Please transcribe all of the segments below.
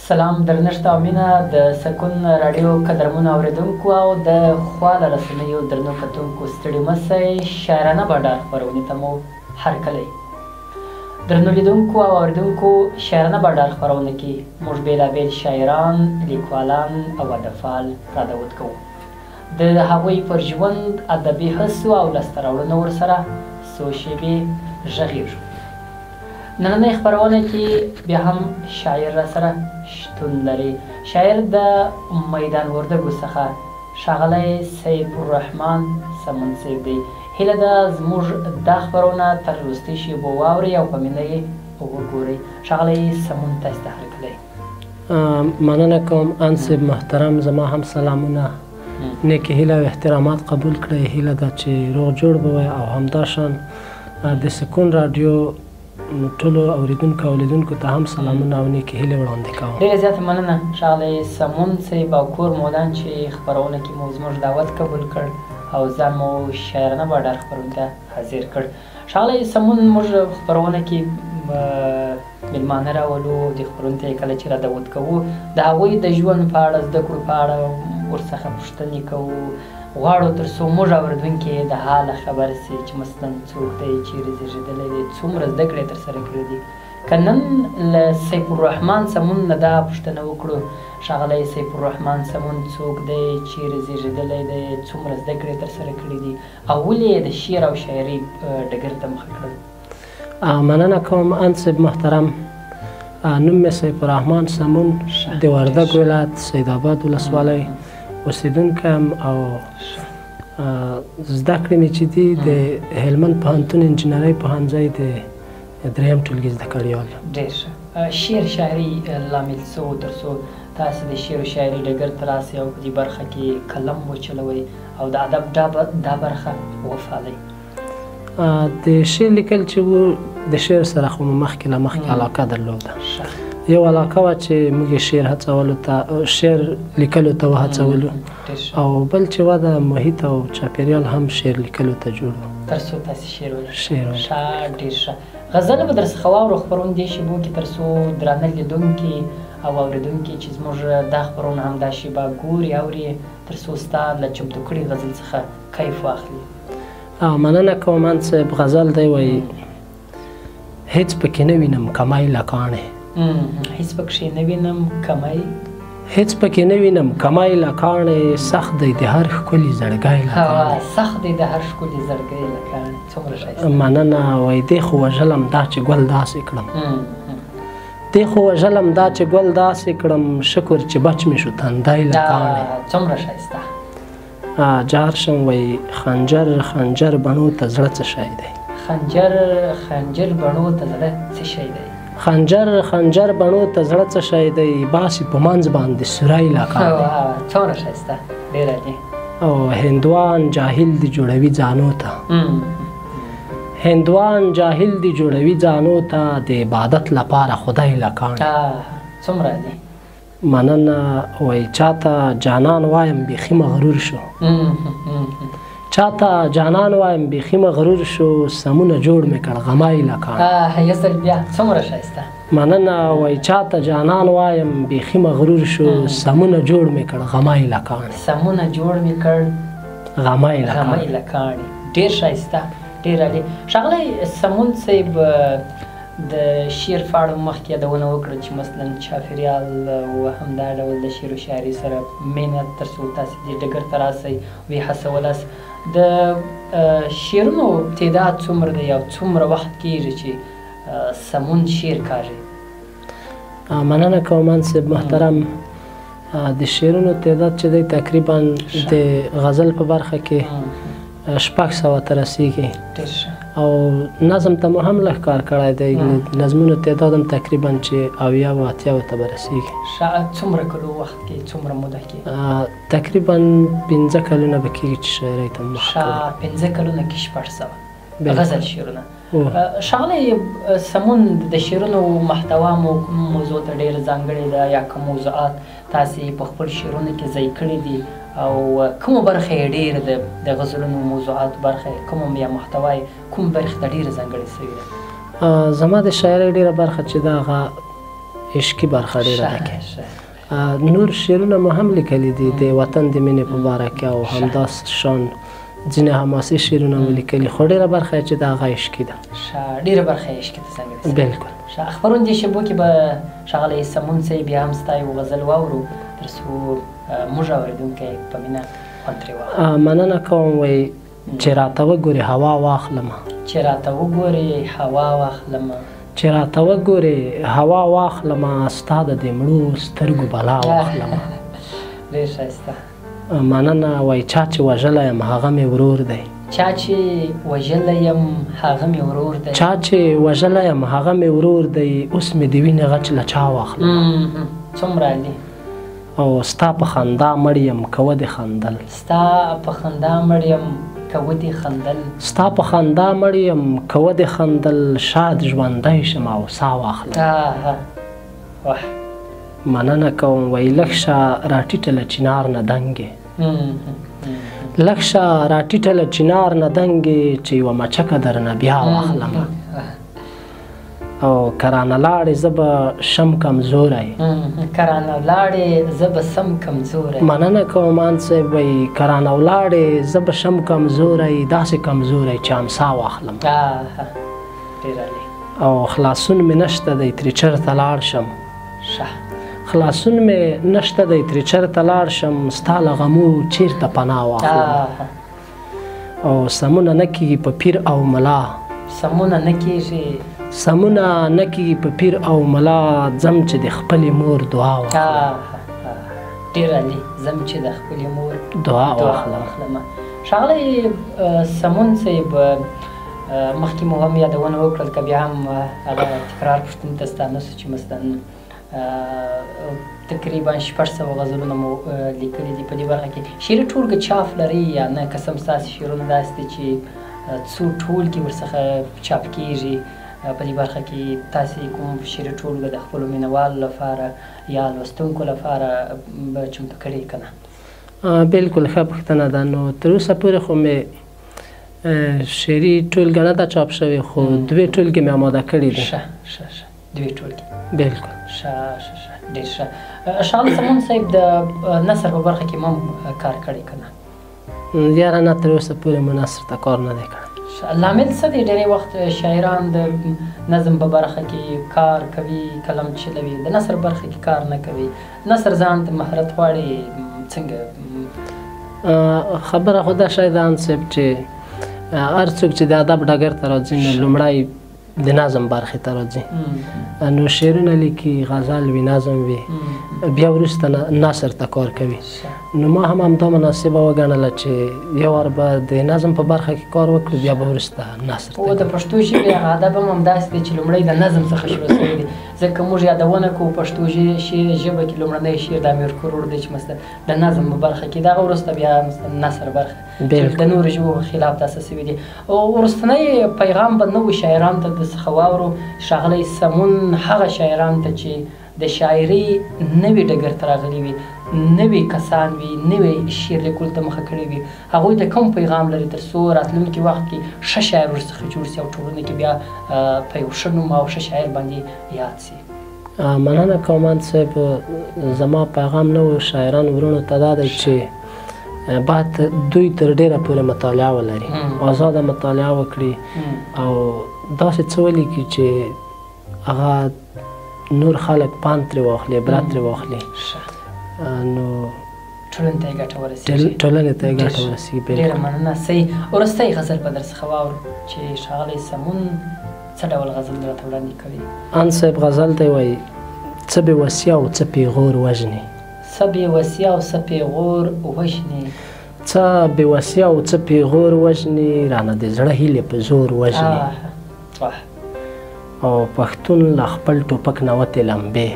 سلام درنښت او مینه د سکون راډیو قدرمنو اورېدونکو او د خواله رسنیو درنو کتونکو ستړي مسئ شاعرانه بډار خپرونې ته مو هرکلی درنو لیدونکو او اورېدونکو شاعرانه بډار خپرونه کې موږ بېلابېل شاعران لیکوالان او ادبپال رادود کوو د هغوی پر ژوند ادبي هڅو او لاسته راوړنو ورسره څو شېبې غږېږو نننۍ خپرونه کې بیا هم شاعر راسره شتون لري شاعر د میدان وردګو څخه ښاغلی سیف الرحمن سمون صیب دی هیله ده زموږ دا خپرونه تر وروستۍ شېبو واورئ او په مینه یې وګورئ ښاغلی سمون تاسو ته هرکلی مننه کوم ان صیب محترم زما هم سلامونه نیکې هیله او احترامات قبول کړئ هیله ده چې روغ جوړ به وئ او همداشان د سکون راډیو ټولو اوریدونکو او لیدونکو ته هم سلامونه او نیکې هیلې وړاندې کوم ډېره زیاته مننه ښاغلی سمون صیب او کور مودان چې خپرونه کې مو زموږ دعوت قبول کړ او ځان مو شاعرانه بډار خپرونې ته حاضر کړ ښاغلی سمون موږ خپرونه کې میلمانه راولو د خپرونې ته یې کله چې رادود کوو د هغوی د ژوند په اړه زده کړو په اړه ورڅخه پوښتنې کوو غواړو تر څو موږ اورېدونکي د حاله خبر سي چې مثلا څوک دی چیرې زېږېدلی دی څومره زده کړې ترسره کړې دي که نن له سیف الرحمن سمون نه دا پوښتنه وکړو ښاغلی سیف الرحمن سمون څوک دی چیرې زېږېدلی دی څومره زده کړې ترسره کړې دي او ولې یې د شعر او شاعري ډګر ته مخه کړل مننه کوم ان صیب محترم نوم مې سیف الرحمن سمون د وردګ ولایت سیدآباد ولسوالۍ اوسېدونکی یم او زده کړې مې چې دي د هلمند پوهنتون انجینرۍ پوهنځی د درېیم ټولګي زده کړیال ډېر ښه شعر شاعري لامل څه و تر څو تاسې د شعر و شاعري ډګر ته راسئ او په دې برخه کې قلم وچلوئ او د ادب دا برخه وپالئ د شعر لیکل چې و د شعر سره خو مو مخکې له مخکې علاقه درلوده یو علاقه وه چې موږ یې شعر هڅولو ته شعر لیکلو ته وهڅولو او بل چې وه د محیط او چاپېریال هم شعر لیکلو ته جوړ و تر څو تاسې شعر ولولئ ښه ډېر ښه غزل به درڅخه واورو خپرونې دې شېبو کې تر څو درانه لیدونکي او اورېدونکي چې زموږ دا خپرونه همدا شېبه ګوري اوري تر څو ستا له چمتو کړي غزل څخه کیف واخلي مننه کوم ان صیب غزل دی وایي هېڅ پکې نه وینم کمای له کاڼې هیڅ پکښې نه وینم کمی هیڅ پکې نه وینم کمی له کاڼې سخت دی د هر ښکلي زړګی له کاڼې سخت دی د هر ښکلي زړګی له کاڼې څومره ښایسته مننه وایي دی خو وژلم دا چې ګل داسې کړم دی خو وژلم دا چې ګل داسې کړم شکر چې بچ مې شو تندی له کاڼې څومره ښایسته جار شم وایي خنجر خنجر بڼو ته زړه څه شی دی خنجر بڼو ته زړه څه شی دی خنجر خنجر بڼو ته زړه څه شی دی باسي په منځ باندې سوری لا کاڼې څومره ښایسته ډېره دي او هندوان جاهل دي جوړوي ځانو ته هندوان جاهل دي جوړوي ځانو ته د عبادت لپاره خدای لا کاڼې څومره دي مننه وایي چاته جانان وایم بیخي مغرور شو چاته جانان وایم بیخي مغرور شو سمونه جوړ مې کړ غمای له کاڼې یو ځل بیا څومره ښایسته مننه وایي چاته جانان وایم بیخي مغرور شو سمونه جوړ مې کړ غمای له کاڼې سمونه جوړ مې کړ غمای له کاڼې ډېر ښایسته ډېر عالي ښاغلی سمون صیب د شعر په اړه مخکې یادونه وکړه چې مثلا چاپېریال و همدا ډول د شعر و شاعري سره مینه تر څو تاسې دې ډګر ته راسئ ویې هڅولاست د شعرونو تعداد څومره دی او څومره وخت کېږي چې سمون شعر کاږي مننه کوم ان صیب محترم د شعرونو تعداد چې دی تقریبا د غزل په برخه کې 600 ته رسیږي او نظم ته مو هم لږ کار کړی دی نظمونو تعداد هم تقریبا چې 70 و 80 ته به رسیږي څومره کلو وخت کې څومره موده کې تقریبا 15 کلونه به کېږي چې شاعرۍ ته مخه کړی 15 کلونه کې 600 غزل شعرونه ښاغلی سمون د شعرونو محتوا مو موضوع ته ډېره ځانګړې ده یا کوم موضوعات تاسې په خپل شعرونو کې ځای کړي دي او کومه برخه یې ډېره د غزلونو موضوعات برخه کومه یا محتوا یې کوم برخې ته ډېره ځانګړې شوې ده زما د شاعرۍ ډېره برخه چې ده هغه عشقي برخه ډېره ده کې نور شعرونه مو هم لیکلي دي د وطن د مینې په باره کې او همداس شان ځینې حماسي شعرونه مو لیکلي خو ډېره برخه یې چې د هغه عشقي ده ډېره برخه یې عشقي ته ځانګړې بلکل خپرونې شبو کې به ښاغلی سمون صاحب بیا هم ستا یو غزل واورو تر څو موږ اورېدونکی په مینه خوند ترې واخلو مننه کوم وایي چې راته وګورې هوا واخلمه چې راته وګورې هوا واخلمه چې راته وګورې هوا واخلمه ستا د دې مړو سترګو بلا واخلمه ډېر ښایسته مننه وایي چا چې وژلی یم هغه مې ورور دی چا چې وژلی یم هغه مې ورور دی چا چې وژلی یم هغه مې ورور دی اوس مې د وینې غچ له چا واخلم څومره عالي او ستا په خندا مړ یم که ودې خندل ستا په خندا مړ یم که ودې خندل ستا په خندا مړ یم که ودې خندل شاید ژوندی شم او سا واخلم مننه کوم وایي لږ شه راټیټه له چنار نه دنګې لږ شه راټیټه له چنار نه دنګې چې یوه مچکه درنه بیا واخلم او کرانه لاړې زه به شم کمزوری کرانه لاړې زه به سم کمزوری مننه کوم ان صاحب وایي کرانه ولاړې زه به شم کمزوری داسې کمزوری چې امسا واخلم او خلاصون مې نشته دی ترې چېرته لاړ شم خلاصون مې نشته دی ترې چېرته لاړ شم ستا له غمو چېرته پناه واخلم او سمونه نه کېږي په پیر او ملا سمونه نه کېږي سمونه نه کېږي په پیر او ملا ځم چې د خپلې مور دعا واخلم ډېر عالي ځم چې د خپلې مور دعا واخلم ښاغلی سمون صاحب مخکې مو هم یادونه وکړل که بیا هم هغه تکرار پوښتنې ته ستا نسو چې مثلا تقریبا 600 غزلونه مو لیکلي دي په دې برخه کې شعري ټولګه چاپ لري یا نه قسم ستاسې شعرونه داسې دي چې څو ټولګې ورڅخه چاپ کېږي په دې برخه کې تاسې کوم شعري ټولګه د خپلو مینهوالو لپاره یا لوستونکو لپاره به چمتو کړې که نه بلکل ښه پوښتنه ده نو تر اوسه پورې خو مې شعري ټولګه نه ده چاپ شوې خو 2 ټولګې مې اماده کړي دي ښه 2 ټولګې بلکل ډېر ښه ښاغلی سمون صاحب د نثر په برخه کې مو هم کار کړی که نه یاره نه تر اوسه پورې مو نثر ته کار نه دی کړی لامل څه دی ډېری وخت شاعران د نظم په برخه کې کار کوي قلم چلوي د نثر برخه کې کار نه کوي نثر ځان ته مهارت غواړي څنګه خبره خو دا شی ده ان صاحب چې هر څوک چې د ادب ډګر ته راځي نو لومړی د نظم برخې ته راځي نو شعرونه لیکي غزل وي نظم وي بیا وروسته نثر ته کار کوي نو ما هم همدا مناسبه وګڼله چې یو وار به د نظم په برخه کې کار وکړو بیا به وروسته نثر ته د پښتو ژبې ادب هم همداسې دی چې لومړی د نظم څخه شروع شوی دی ځکه موږ یادونه کوو پښتو ژبه کې لومړنی شعر د امیر کروړ دی چې مثلا د نظم په برخه کې دغه وروسته بیا نثر برخه چې د نورو ژبو خلاف داسې سوي دي او وروستنی پیغام به نوو شاعرانو ته څخه واورو ښاغلی سمون هغه شاعرانو ته چې د شاعري نوي ډګر ته راغلي وي نوي کسان وي نوي شعر لیکلو ته مخه کړي وي هغوی ته کوم پیغام لري تر څو راتلونکي وخت کې ښه شاعر ورڅخه جوړ شي او ټولنه کې بیا په یو ښه نوم او ښه شاعر باندې یاد شي مننه کوم صاحب زما پیغام نوو شاعرانو ورونو ته دا دی چې باید دوی تر ډیره پورې مطالعه ولري آزاده مطالعه وکړي او داسې څه ولیکي چې هغه نور خلک پند ترې واخلي عبرت ترې واخلي نو ټولنې ته یې ګټه ورسېږي ډېره مننه صحیح وروستی غزل به درڅخه واورو چې ښاغلی سمون څه ډول غزل راته وړاندې کوي ان صاحب غزل دی وایي څه بې وسي او څه پیغور وژني څه بې وسي او څه پیغور وژني څه بې وسي او څه پیغور وژني رانه د زړه هیلې په زور وژني او پښتون له خپل ټوپک نه وتې لمبې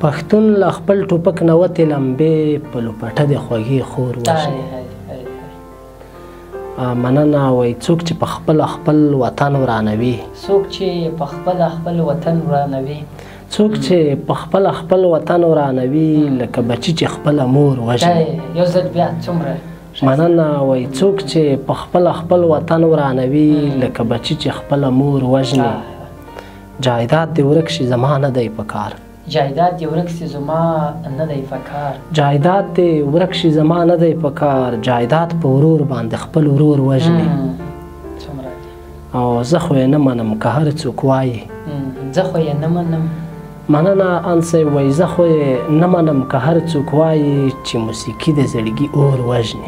پښتون له خپل ټوپک نه وتې لمبې په لوپټه د خوږې خور وژني مننه وایي څوک چې په خپل وطن ورانوي څوک چې په خپل وطن ورانوي څوک چې په خپل وطن ورانوي لکه بچي چې خپله مور وژني یو ځل بیا څومره مننه وایي څوک چې په خپل وطن ورانوي لکه بچي چې خپله مور وژني جایداد دې ورک شي زما نه دی پکار جایداد دې ورک شي زما نه دی پکار جایداد دې ورک شي زما نه دی پکار جایداد په ورور باندې خپل ورور وژني او زه خو یې نه منم که هر څوک وایي زه خو یې نه منم مننه انسی وایي زه خو یې نه منم که هر څوک وایي چې موسیقي د زړګي اور وژني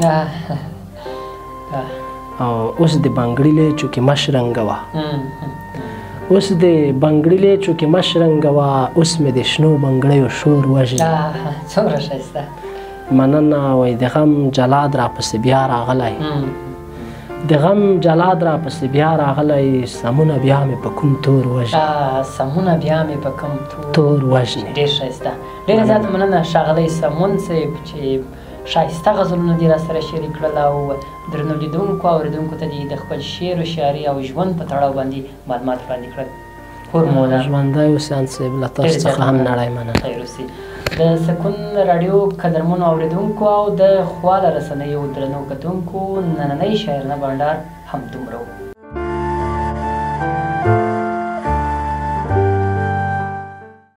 او اوس د بنګړي لیچو کې مش رنګه وه اوس د بنګړي لیچو کې مش رنګه وه اوس مې د شنو بنګړیو شور وژني څومره ښایسته مننه وایي د غم جلاد راپسې بیا راغلی د غم جلاد راپسې بیا راغلی سمونه بیا مې په کوم تور وژني سمونه بیا مې په کوم تور وژني ډېر ښایسته ډېره زیاته مننه ښاغلی سمون صاحب چې ښایسته غزلونه دې راسره شریک کړل او درنو لیدونکو او اورېدونکو ته دې د خپل شعر و شاعري او ژوند په تړاو باندې معلومات وړاندې کړل کور مو ودان ژوندی اوسئ صاحب له تاسو څخه هم نړۍ مننه خیر اوسئ د سکون راډیو قدرمنو اورېدونکو او د خواله رسنیو درنو کتونکو نننۍ شاعرانه بنډار همدومره و